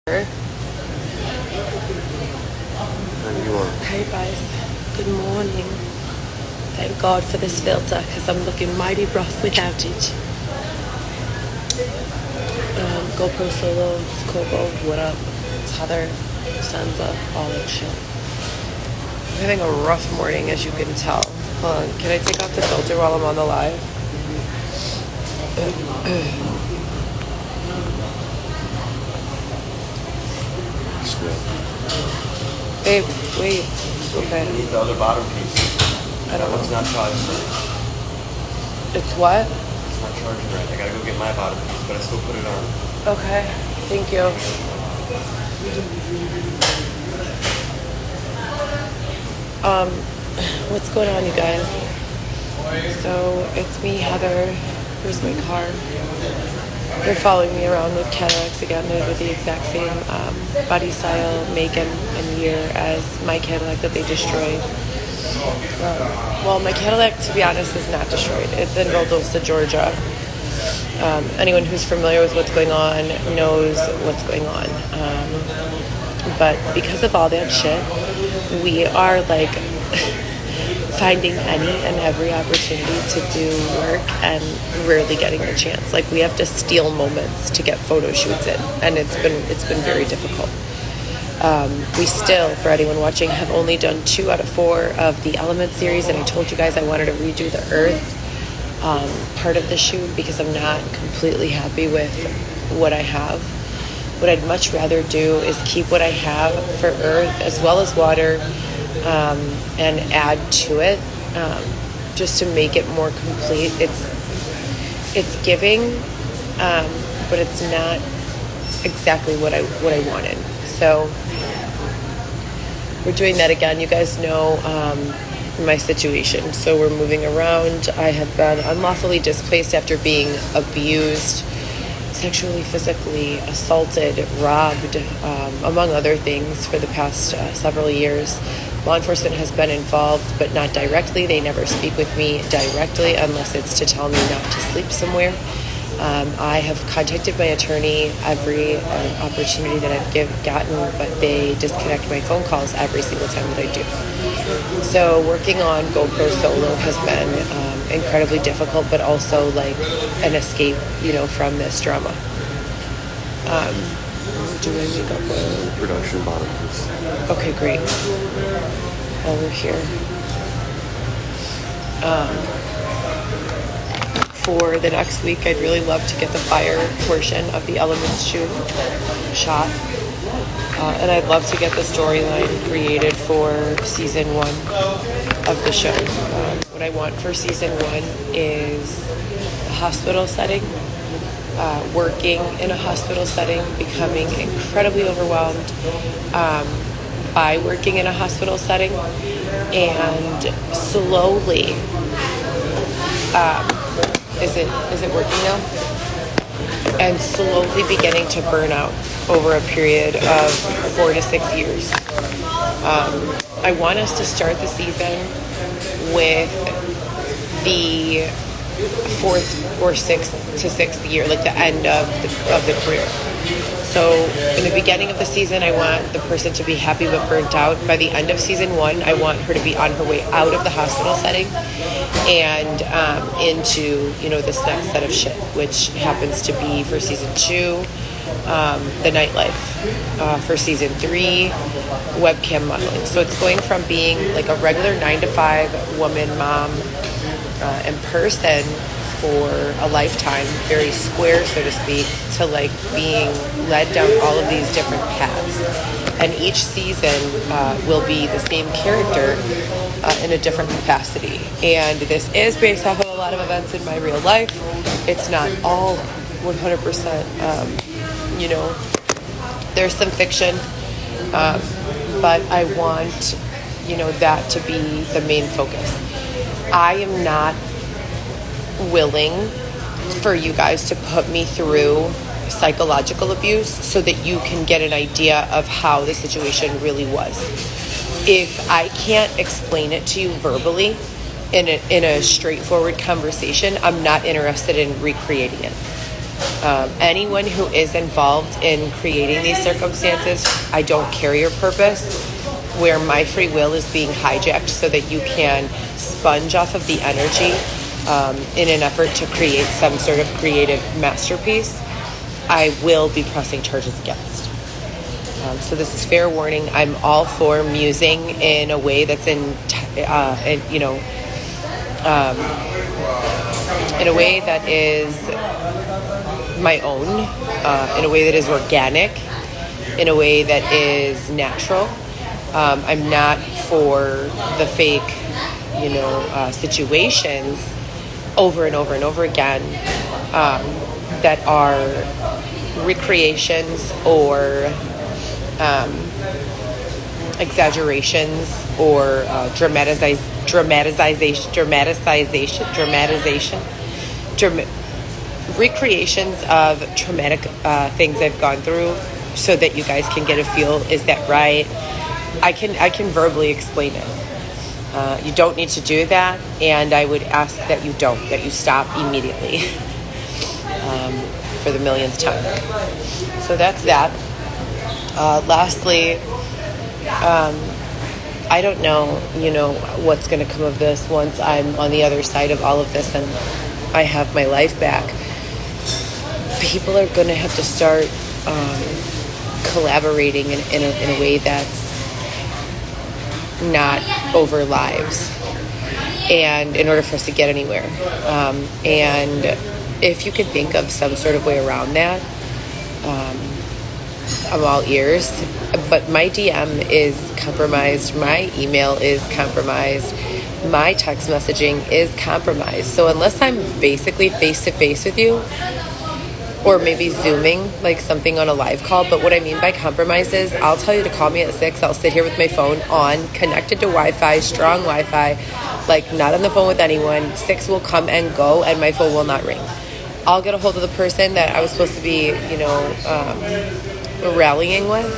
Hey guys, good morning. Thank God for this filter because I'm looking mighty rough without it. GoPro Solo, it's Coco, what up? It's Heather, Sansa, all that shit. I'm having a rough morning, as you can tell. Hold on, can I take off the filter while I'm on the live? Babe, wait. Okay. I need the other bottom piece. I don't know. It's not charged. It's what? It's not charging right. I gotta go get my bottom piece, but I still put it on. Okay. Thank you. What's going on, you guys? So it's me, Heather. Here's my car. They're following me around with Cadillacs again. They're the exact same body style, make, and year as my Cadillac that they destroyed. Well, my Cadillac, to be honest, is not destroyed. It's in Valdosta, Georgia. Anyone who's familiar with what's going on knows what's going on. But because of all that shit, we are like finding any and every opportunity to do work and rarely getting the chance. Like, we have to steal moments to get photo shoots in, and it's been very difficult. We still, for anyone watching, have only done 2 out of 4 of the Element series, and I told you guys I wanted to redo the Earth part of the shoot because I'm not completely happy with what I have. What I'd much rather do is keep what I have for Earth as well as water, and add to it, just to make it more complete. It's giving, but it's not exactly what I wanted. So we're doing that again. You guys know my situation. So we're moving around. I have been unlawfully displaced after being abused, sexually, physically assaulted, robbed, among other things, for the past several years. Law enforcement has been involved, but not directly. They never speak with me directly unless it's to tell me not to sleep somewhere. I have contacted my attorney every opportunity that I've gotten, but they disconnect my phone calls every single time that I do. So working on GoPro Solo has been incredibly difficult, but also like an escape, from this drama. Do I make up a Production bottom piece. Okay, great. While we're here. For the next week, I'd really love to get the fire portion of the Elements shoot shot. And I'd love to get the storyline created for season 1 of the show. What I want for season 1 is a hospital setting, working in a hospital setting, becoming incredibly overwhelmed by working in a hospital setting, and slowly, is it working now? And slowly beginning to burn out over a period of 4 to 6 years. I want us to start the season with the 4th or 6th year, like the end of the career. So in the beginning of the season, I want the person to be happy but burnt out. By the end of season 1, I want her to be on her way out of the hospital setting and into this next set of shit, which happens to be for season 2, the nightlife, for season 3, webcam modeling. So it's going from being like a regular 9-to-5 woman, mom, in person for a lifetime, very square, so to speak, to like being led down all of these different paths. And each season will be the same character in a different capacity. And this is based off of a lot of events in my real life. It's not all 100%, there's some fiction, but I want, that to be the main focus. I am not willing for you guys to put me through psychological abuse so that you can get an idea of how the situation really was. If I can't explain it to you verbally in a straightforward conversation, I'm not interested in recreating it. Anyone who is involved in creating these circumstances, I don't care your purpose, where my free will is being hijacked so that you can sponge off of the energy in an effort to create some sort of creative masterpiece, I will be pressing charges against. So this is fair warning. I'm all for musing in a way that's in a way that is my own, in a way that is organic, in a way that is natural. I'm not for the fake, situations over and over and over again that are recreations or exaggerations or recreations of traumatic things I've gone through, so that you guys can get a feel. Is that right? I can verbally explain it. You don't need to do that, and I would ask that you stop immediately for the millionth time. So that's that. Lastly, I don't know, what's going to come of this once I'm on the other side of all of this and I have my life back. People are going to have to start collaborating in a way that's not over lives, and in order for us to get anywhere. And if you could think of some sort of way around that, I'm all ears. But my DM is compromised, my email is compromised, my text messaging is compromised. So unless I'm basically face-to-face with you, or maybe Zooming, like something on a live call. But what I mean by compromise is, I'll tell you to call me at 6. I'll sit here with my phone on, connected to Wi-Fi, strong Wi-Fi, like not on the phone with anyone. 6 will come and go, and my phone will not ring. I'll get a hold of the person that I was supposed to be, rallying with.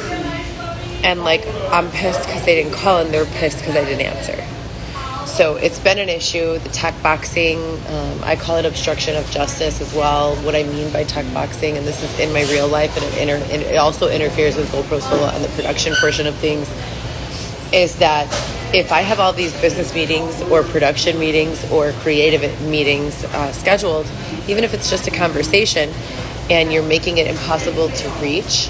And I'm pissed because they didn't call, and they're pissed because I didn't answer. So it's been an issue. The tech boxing, I call it obstruction of justice as well. What I mean by tech boxing, and this is in my real life, and it also interferes with GoPro Solo and the production portion of things, is that if I have all these business meetings or production meetings or creative meetings scheduled, even if it's just a conversation, and you're making it impossible to reach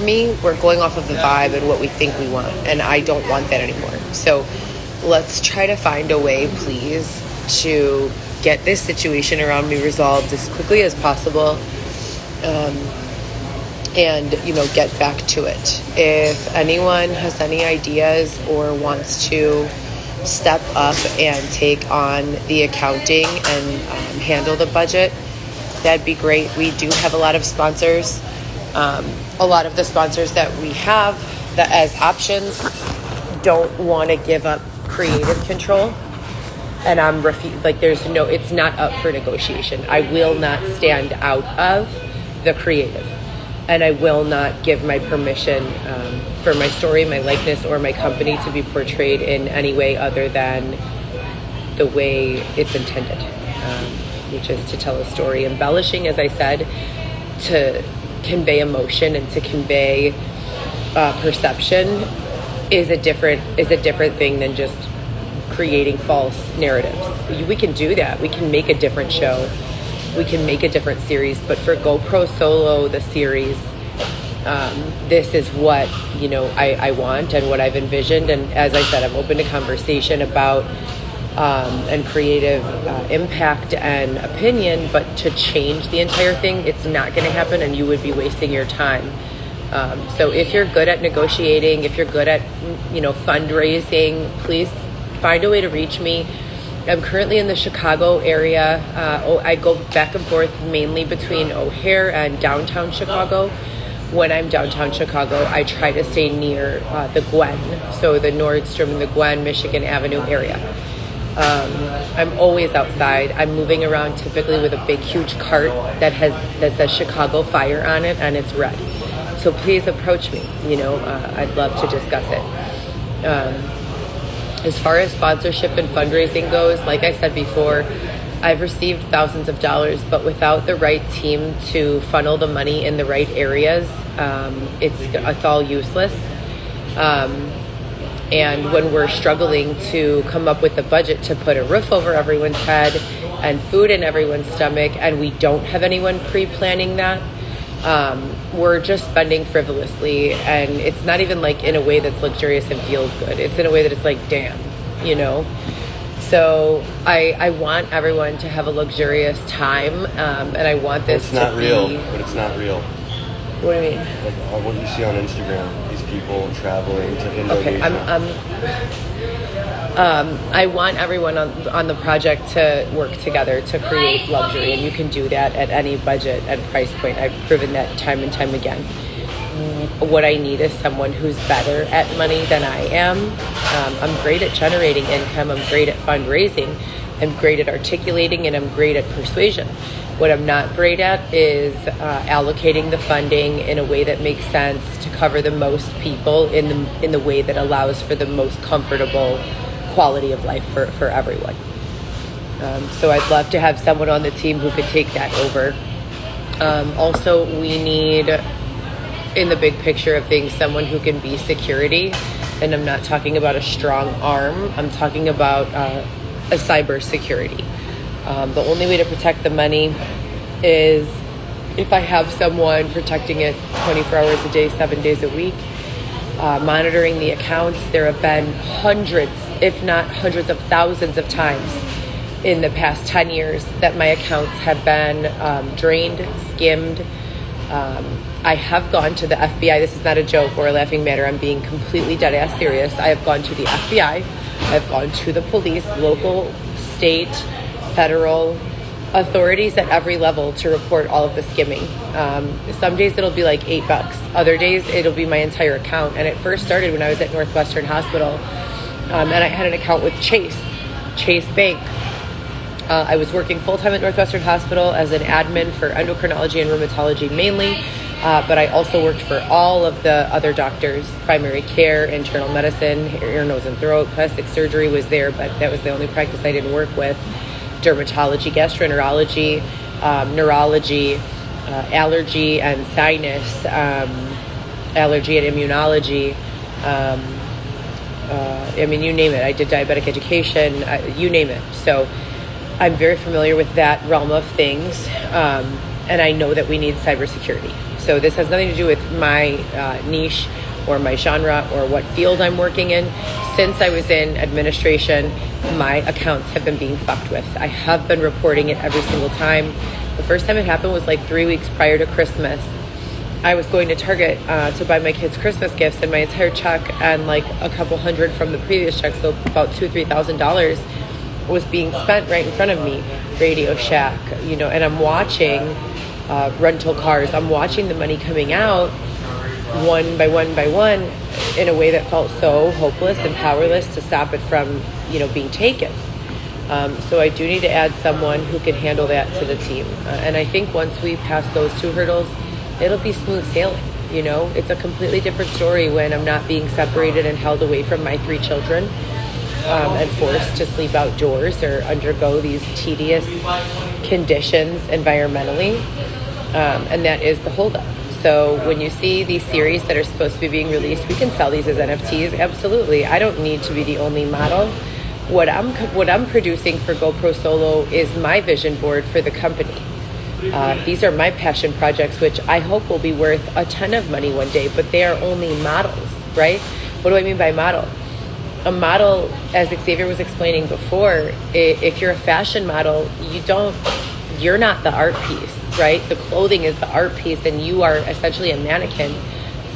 me, we're going off of the vibe and what we think we want, and I don't want that anymore. So let's try to find a way, please, to get this situation around me resolved as quickly as possible, and get back to it. If anyone has any ideas or wants to step up and take on the accounting and handle the budget, that'd be great. We do have a lot of sponsors. A lot of the sponsors that we have that as options don't want to give up creative control, and I'm it's not up for negotiation. I will not stand out of the creative, and I will not give my permission for my story, my likeness, or my company to be portrayed in any way other than the way it's intended, which is to tell a story, embellishing, as I said, to convey emotion and to convey perception is a different thing than just creating false narratives. We can do that. We can make a different show. We can make a different series. But for GoPro Solo, the series, this is what I want and what I've envisioned. And as I said, I'm open to conversation about and creative impact and opinion. But to change the entire thing, it's not going to happen, and you would be wasting your time. So if you're good at negotiating, if you're good at, fundraising, please find a way to reach me. I'm currently in the Chicago area. I go back and forth mainly between O'Hare and downtown Chicago. When I'm downtown Chicago, I try to stay near the Gwen, so the Nordstrom and the Gwen, Michigan Avenue area. I'm always outside. I'm moving around typically with a big, huge cart that says Chicago Fire on it, and it's red. So please approach me. I'd love to discuss it. As far as sponsorship and fundraising goes, like I said before, I've received thousands of dollars, but without the right team to funnel the money in the right areas, it's all useless. And when we're struggling to come up with a budget to put a roof over everyone's head and food in everyone's stomach, and we don't have anyone pre-planning that, we're just spending frivolously. And it's not even like in a way that's luxurious and feels good. It's in a way that it's like, damn, you know? So I want everyone to have a luxurious time, and I want this It's not to real, be... but it's not real. What do you mean? Like what you see on Instagram, these people traveling to Indonesia. Okay, I want everyone on the project to work together to create luxury, and you can do that at any budget and price point. I've proven that time and time again. What I need is someone who's better at money than I am. I'm great at generating income. I'm great at fundraising. I'm great at articulating, and I'm great at persuasion. What I'm not great at is allocating the funding in a way that makes sense to cover the most people in the way that allows for the most comfortable quality of life for everyone. So I'd love to have someone on the team who could take that over. Also, we need, in the big picture of things, someone who can be security. And I'm not talking about a strong arm. I'm talking about a cyber security. The only way to protect the money is if I have someone protecting it 24 hours a day, 7 days a week, monitoring the accounts. There have been hundreds, if not hundreds of thousands of times in the past 10 years that my accounts have been drained, skimmed. I have gone to the FBI. This is not a joke or a laughing matter. I'm being completely dead ass serious. I have gone to the FBI. I've gone to the police, local, state, federal authorities at every level to report all of the skimming. Some days it'll be like $8. Other days it'll be my entire account. And it first started when I was at Northwestern Hospital, and I had an account with Chase Bank. I was working full-time at Northwestern Hospital as an admin for endocrinology and rheumatology mainly, but I also worked for all of the other doctors, primary care, internal medicine, ear, nose, and throat. Plastic surgery was there, but that was the only practice I didn't work with. Dermatology, gastroenterology, neurology, allergy and sinus, allergy and immunology. I mean, you name it. I did diabetic education, you name it. So I'm very familiar with that realm of things, and I know that we need cybersecurity. So this has nothing to do with my niche or my genre or what field I'm working in. Since I was in administration, my accounts have been being fucked with. I have been reporting it every single time. The first time it happened was like 3 weeks prior to Christmas. I was going to Target to buy my kids Christmas gifts, and my entire check and like a couple hundred from the previous check, so about $2,000 or $3,000 was being spent right in front of me. Radio Shack, you know, and I'm watching rental cars. I'm watching the money coming out one by one by one in a way that felt so hopeless and powerless to stop it from, you know, being taken. So I do need to add someone who can handle that to the team. And I think once we pass those two hurdles, it'll be smooth sailing. You know, it's a completely different story when I'm not being separated and held away from my 3 children, and forced to sleep outdoors or undergo these tedious conditions environmentally. And that is the holdup. So when you see these series that are supposed to be being released, we can sell these as NFTs. Absolutely. I don't need to be the only model. What I'm producing for GoPro Solo is my vision board for the company. These are my passion projects, which I hope will be worth a ton of money one day, but they are only models, right? What do I mean by model? A model, as Xavier was explaining before, if you're a fashion model, you're not the art piece, right? The clothing is the art piece, and you are essentially a mannequin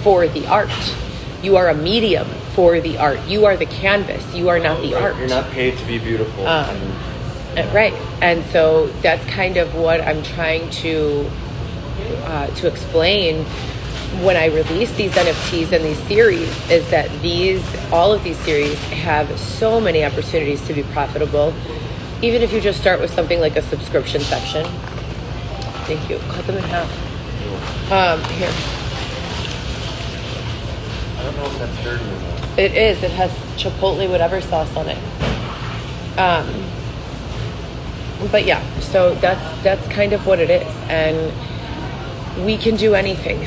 for the art. You are a medium for the art. You are the canvas. You are not the art. You're not paid to be beautiful. Right. And so that's kind of what I'm trying to explain when I release these NFTs and these series, is that all of these series have so many opportunities to be profitable. Even if you just start with something like a subscription section. Thank you. Cut them in half. Here. I don't know if that's dirty or not. It is. It has chipotle whatever sauce on it. But yeah, so that's kind of what it is. And we can do anything.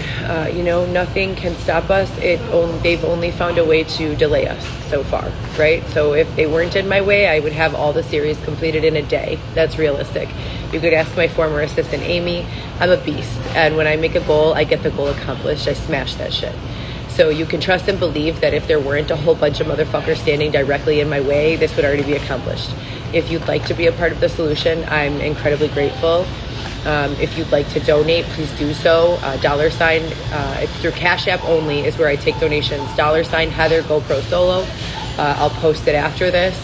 Nothing can stop us. They've only found a way to delay us so far, right? So if they weren't in my way, I would have all the series completed in a day. That's realistic. You could ask my former assistant, Amy. I'm a beast. And when I make a goal, I get the goal accomplished. I smash that shit. So you can trust and believe that if there weren't a whole bunch of motherfuckers standing directly in my way, this would already be accomplished. If you'd like to be a part of the solution, I'm incredibly grateful. If you'd like to donate, please do so. $, it's through Cash App only is where I take donations. $, Heather GoPro Solo. I'll post it after this.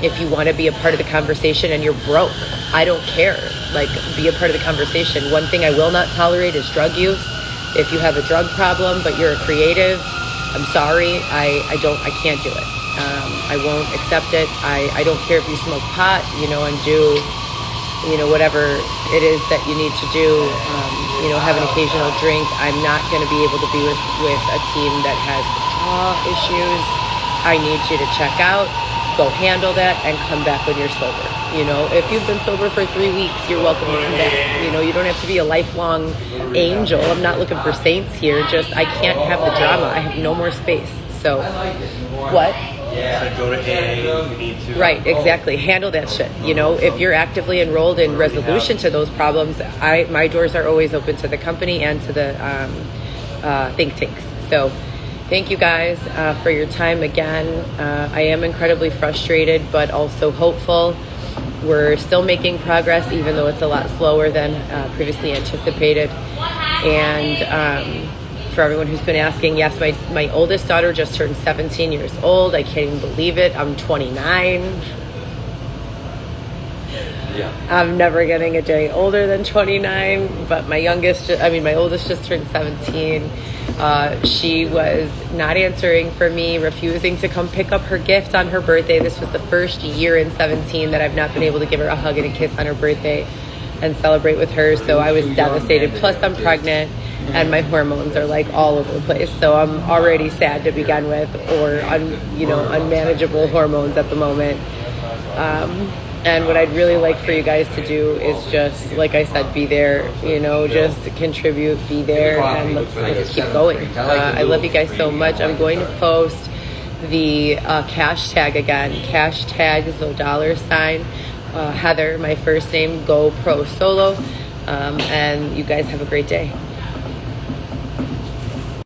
If you want to be a part of the conversation and you're broke, I don't care. Like, be a part of the conversation. One thing I will not tolerate is drug use. If you have a drug problem, but you're a creative, I'm sorry. I can't do it. I won't accept it. I don't care if you smoke pot, and do whatever it is that you need to do, have an occasional drink. I'm not going to be able to be with a team that has issues. I need you to check out, go handle that, and come back when you're sober. If you've been sober for 3 weeks, you're welcome to come back. You don't have to be a lifelong angel. I'm not looking for saints here. Just, I can't have the drama. I have no more space. So, what? So go to AA if you need to. Right, exactly. Handle that shit. If you're actively enrolled in resolution to those problems, my doors are always open to the company and to the think tanks. So thank you guys for your time again. I am incredibly frustrated, but also hopeful. We're still making progress, even though it's a lot slower than previously anticipated. And for everyone who's been asking, yes, my oldest daughter just turned 17 years old. I can't even believe it. I'm 29. Yeah. I'm never getting a day older than 29, but my oldest just turned 17. She was not answering for me, refusing to come pick up her gift on her birthday. This was the first year in 17 that I've not been able to give her a hug and a kiss on her birthday and celebrate with her. So I was devastated. Plus I'm pregnant and my hormones are like all over the place. So I'm already sad to begin with, or unmanageable hormones at the moment. And what I'd really like for you guys to do is just, like I said, be there, just contribute, be there, and let's keep going. I love you guys so much. I'm going to post the cash tag again. Cash tag is the $, Heather, my first name, GoPro Solo. And you guys have a great day.